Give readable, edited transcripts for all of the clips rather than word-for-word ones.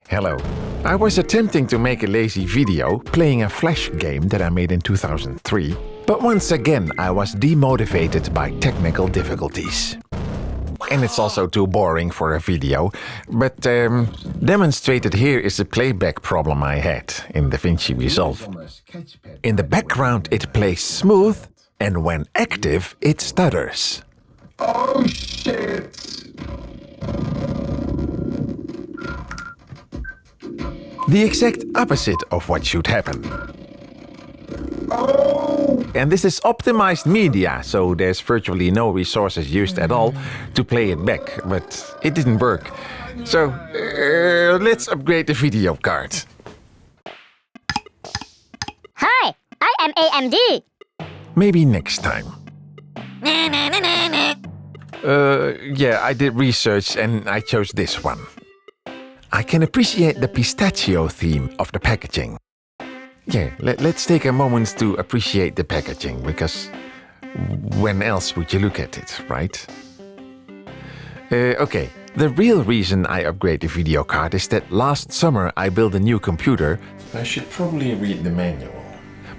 Hello. I was attempting to make a lazy video playing a Flash game that I made in 2003, but once again I was demotivated by technical difficulties. And it's also too boring for a video, but demonstrated here is the playback problem I had in DaVinci Resolve. In the background it plays smooth, and when active it stutters. Oh shit! The exact opposite of what should happen. Oh! And this is optimized media, so there's virtually no resources used at all to play it back, but it didn't work. So let's upgrade the video card. Hi, I am AMD. Maybe next time. Yeah, I did research and I chose this one. I can appreciate the pistachio theme of the packaging. Yeah, let's take a moment to appreciate the packaging, because when else would you look at it, right? Okay, the real reason I upgrade the video card is that last summer I built a new computer. I should probably read the manual.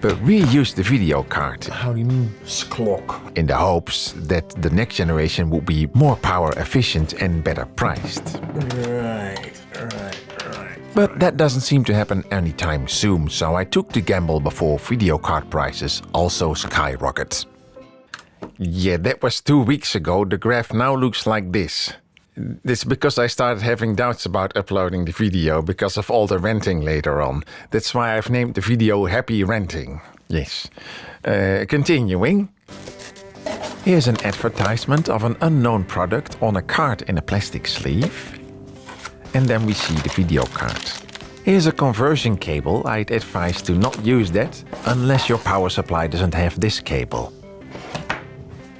But reused the video card. How do you mean, sklok? In the hopes that the next generation would be more power efficient and better priced. Right. But that doesn't seem to happen anytime soon, so I took the gamble before video card prices also skyrocket. Yeah, that was 2 weeks ago. The graph now looks like this. It's because I started having doubts about uploading the video because of all the ranting later on. That's why I've named the video Happy Ranting. Yes. Continuing. Here's an advertisement of an unknown product on a card in a plastic sleeve. And then we see the video card. Here's a conversion cable. I'd advise to not use that unless your power supply doesn't have this cable.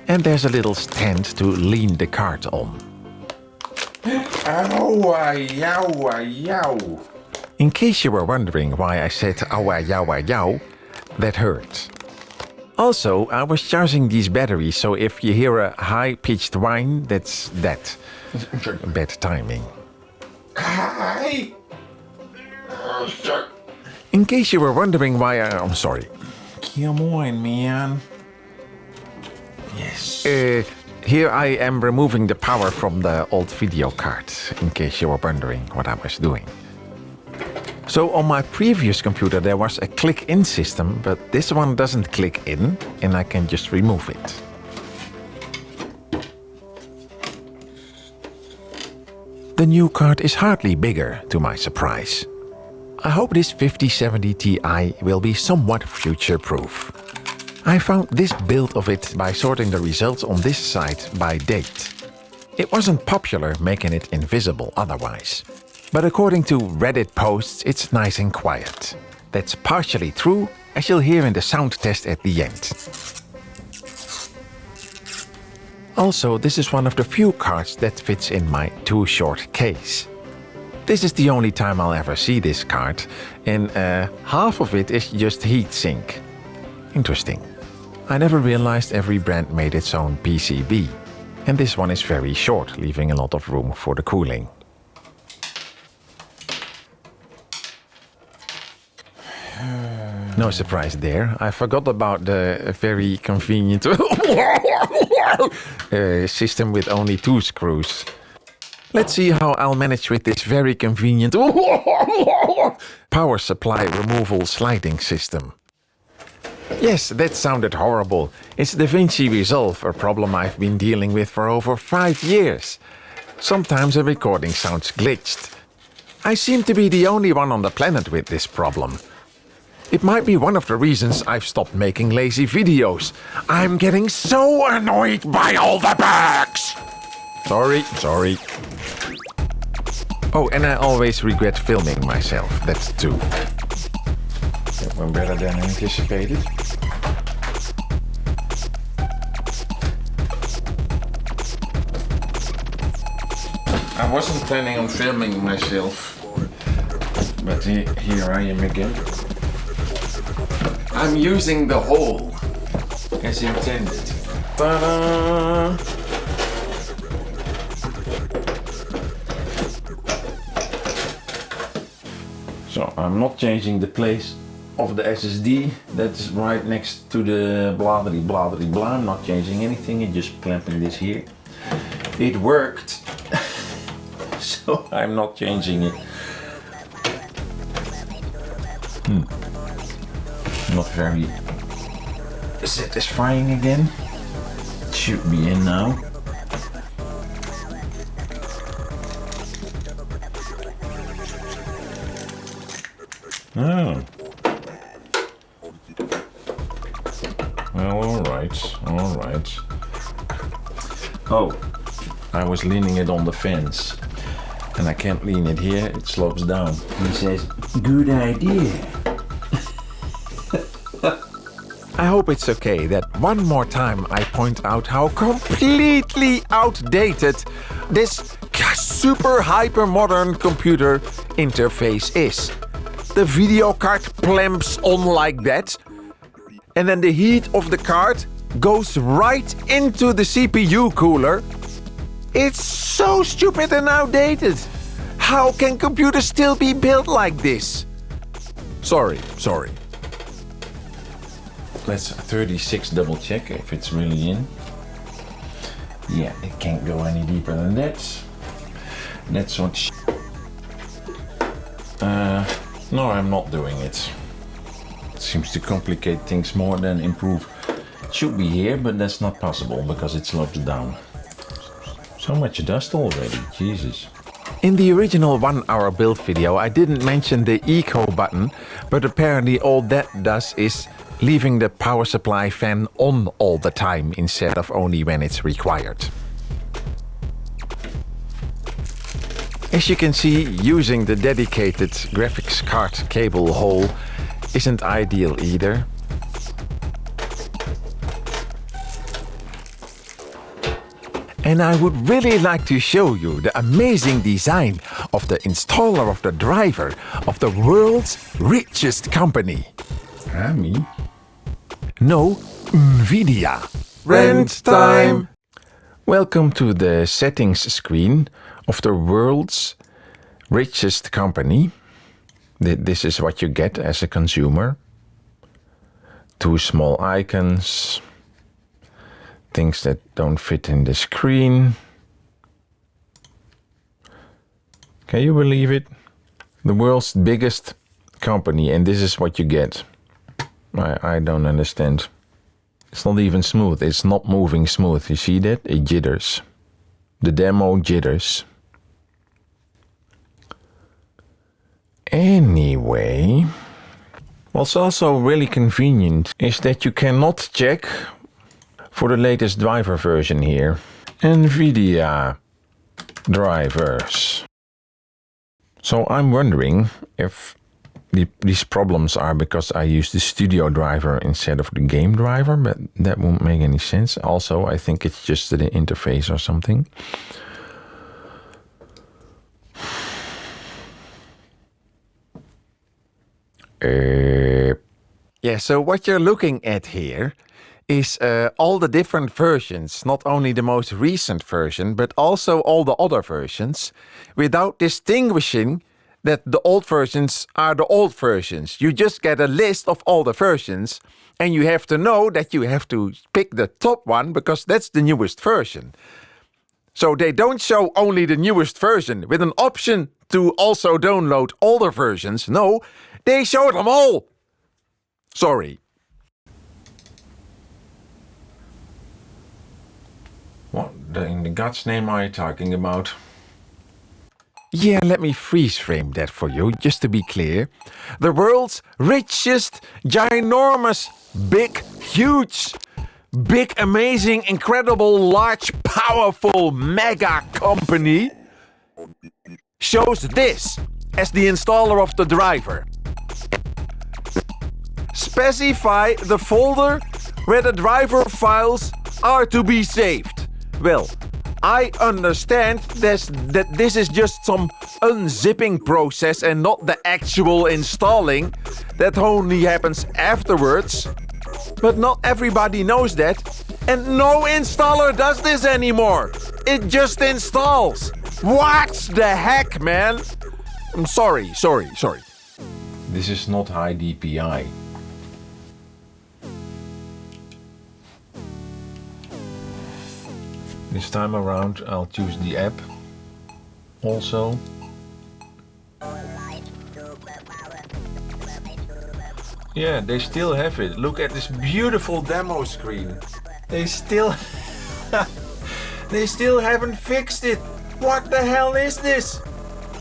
And there's a little stand to lean the card on. Ow, yow, yow. In case you were wondering why I said owa yawa yow, that hurt. Also, I was charging these batteries, so if you hear a high-pitched whine, that's that. Bad timing. Hi. Oh, shit. In case you were wondering why I'm sorry. Come on, man. Yes. Here I am removing the power from the old video card, in case you were wondering what I was doing. So on my previous computer there was a click-in system, but this one doesn't click in, and I can just remove it. The new card is hardly bigger, to my surprise. I hope this 5070 Ti will be somewhat future-proof. I found this build of it by sorting the results on this site by date. It wasn't popular, making it invisible otherwise. But according to Reddit posts, it's nice and quiet. That's partially true, as you'll hear in the sound test at the end. Also, this is one of the few cards that fits in my too short case. This is the only time I'll ever see this card, and half of it is just heatsink. Interesting. I never realized every brand made its own PCB, and this one is very short, leaving a lot of room for the cooling. No surprise there. I forgot about the very convenient system with only 2 screws. Let's see how I'll manage with this very convenient power supply removal sliding system. Yes, that sounded horrible. It's DaVinci Resolve, a problem I've been dealing with for over 5 years. Sometimes a recording sounds glitched. I seem to be the only one on the planet with this problem. It might be one of the reasons I've stopped making lazy videos. I'm getting so annoyed by all the bugs! Sorry. Oh, and I always regret filming myself, that's too. That went better than anticipated. I wasn't planning on filming myself, but here I am again. I'm using the hole as intended. Ta-da! I'm not changing the place of the SSD. That's right next to the blah blah blah blah. I'm not changing anything, I'm just clamping this here. It worked, so I'm not changing it. Not very satisfying again. It should be in now. Oh. Well, alright. Oh, I was leaning it on the fence. And I can't lean it here, it slopes down. He says, good idea. I hope it's okay that one more time I point out how completely outdated this super hyper modern computer interface is. The video card clamps on like that, and then the heat of the card goes right into the CPU cooler. It's so stupid and outdated. How can computers still be built like this? Sorry. Let's 36 double check if it's really in. Yeah, it can't go any deeper than that. That's what. No, I'm not doing it. It seems to complicate things more than improve. It should be here, but that's not possible because it slopes down. So much dust already, Jesus. In the original 1 hour build video I didn't mention the eco button, but apparently all that does is leaving the power supply fan on all the time instead of only when it's required. As you can see, using the dedicated graphics card cable hole isn't ideal either. And I would really like to show you the amazing design of the installer of the driver of the world's richest company. Me? No, Nvidia. Rant time! Welcome to the settings screen of the world's richest company. This is what you get as a consumer. 2 small icons. Things that don't fit in the screen. Can you believe it? The world's biggest company, and this is what you get. I don't understand. It's not even smooth. It's not moving smooth. You see that? It jitters. The demo jitters. Anyway, what's also really convenient is that you cannot check for the latest driver version here. Nvidia drivers. So I'm wondering if these problems are because I use the studio driver instead of the game driver, but that won't make any sense. Also, I think it's just the interface or something. Yeah, so what you're looking at here is all the different versions, not only the most recent version, but also all the other versions, without distinguishing that the old versions are the old versions. You just get a list of all the versions, and you have to know that you have to pick the top one because that's the newest version. So they don't show only the newest version with an option to also download older versions. No, they show them all. Sorry. What in the God's name are you talking about? Yeah, let me freeze frame that for you, just to be clear. The world's richest, ginormous, big, huge, big, amazing, incredible, large, powerful, mega company shows this as the installer of the driver. Specify the folder where the driver files are to be saved. Well, I understand that this is just some unzipping process and not the actual installing that only happens afterwards. But not everybody knows that, and no installer does this anymore. It just installs. What the heck, man? I'm sorry. This is not high DPI. This time around I'll choose the app also. Yeah, they still have it. Look at this beautiful demo screen. They still haven't fixed it. What the hell is this?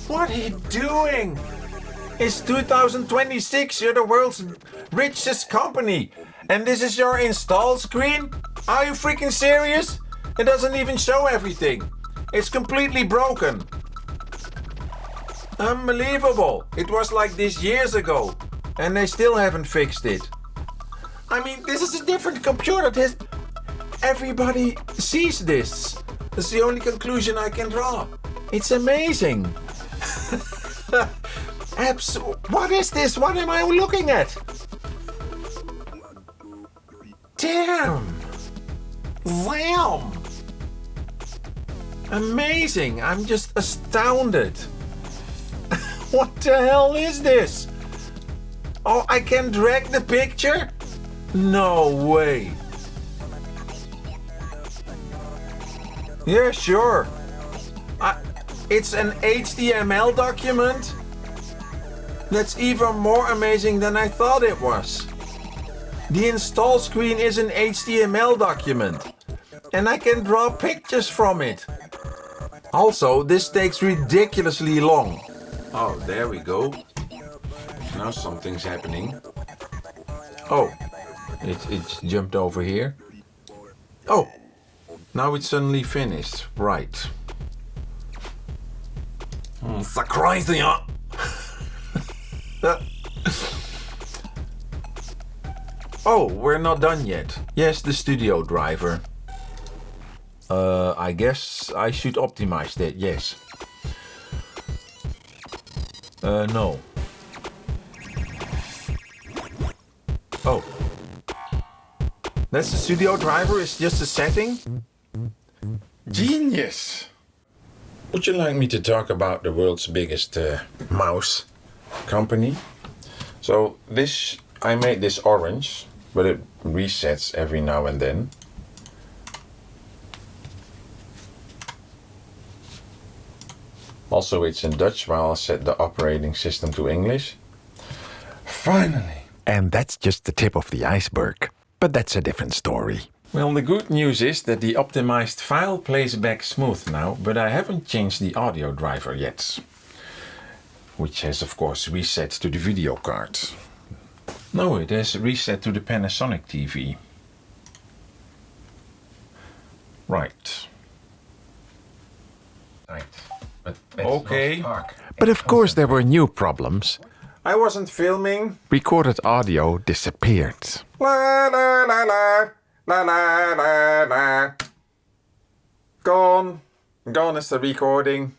What are you doing? It's 2026, you're the world's richest company. And this is your install screen? Are you freaking serious? It doesn't even show everything. It's completely broken. Unbelievable. It was like this years ago. And they still haven't fixed it. I mean, this is a different computer. Everybody sees this. That's the only conclusion I can draw. It's amazing. What is this? What am I looking at? Damn. Wham. Amazing. I'm just astounded. What the hell is this? Oh, I can drag the picture? No way. Yeah, sure. It's an HTML document? That's even more amazing than I thought it was. The install screen is an HTML document. And I can draw pictures from it. Also, this takes ridiculously long. Oh, there we go. Now something's happening. Oh, it's jumped over here. Oh, now it's suddenly finished. Right. It's crazy, huh? Oh, we're not done yet. Yes, the studio driver. I guess I should optimize that, yes. No. Oh. That's the studio driver, it's just a setting? Genius! Would you like me to talk about the world's biggest mouse company? So I made this orange, but it resets every now and then. Also, it's in Dutch while I set the operating system to English. Finally! And that's just the tip of the iceberg. But that's a different story. Well, the good news is that the optimized file plays back smooth now, but I haven't changed the audio driver yet. Which has, of course, reset to the video card. No, it has reset to the Panasonic TV. Right. But okay. But of course there were new problems. I wasn't filming. Recorded audio disappeared. La la la la la la la la. Gone. Gone is the recording.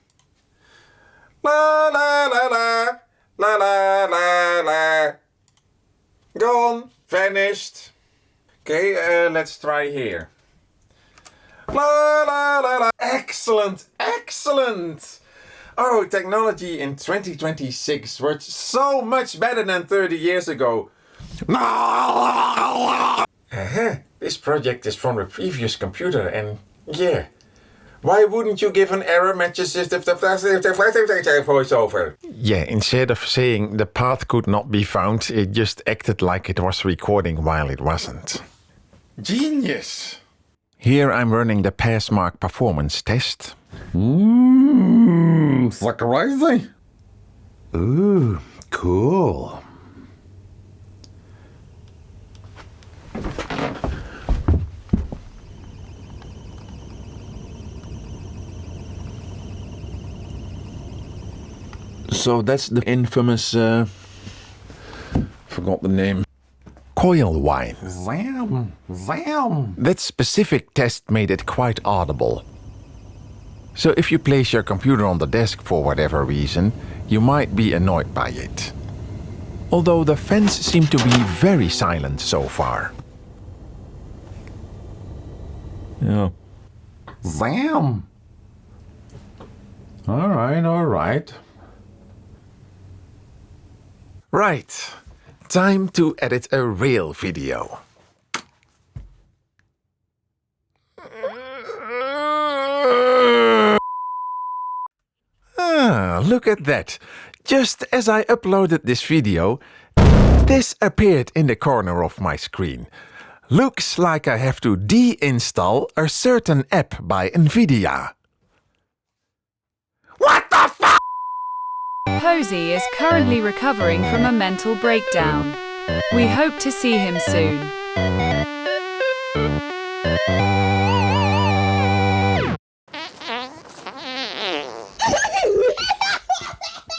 La la la la la la la la. Gone. Vanished. Okay, let's try here. La la la la. Excellent, excellent. Oh, technology in 2026 works so much better than 30 years ago. This project is from a previous computer and yeah. Why wouldn't you give an error message if the voiceover? Yeah, instead of saying the path could not be found, it just acted like it was recording while it wasn't. Genius! Here I'm running the Passmark performance test. It's like crazy. Ooh, cool. So that's the infamous, forgot the name. Coil whine. Zam, zam. That specific test made it quite audible. So if you place your computer on the desk for whatever reason, you might be annoyed by it. Although the fans seem to be very silent so far. Yeah. Zam. All right. Right, time to edit a real video. Ah, look at that. Just as I uploaded this video, this appeared in the corner of my screen. Looks like I have to deinstall a certain app by Nvidia. What the f***? Posey is currently recovering from a mental breakdown. We hope to see him soon.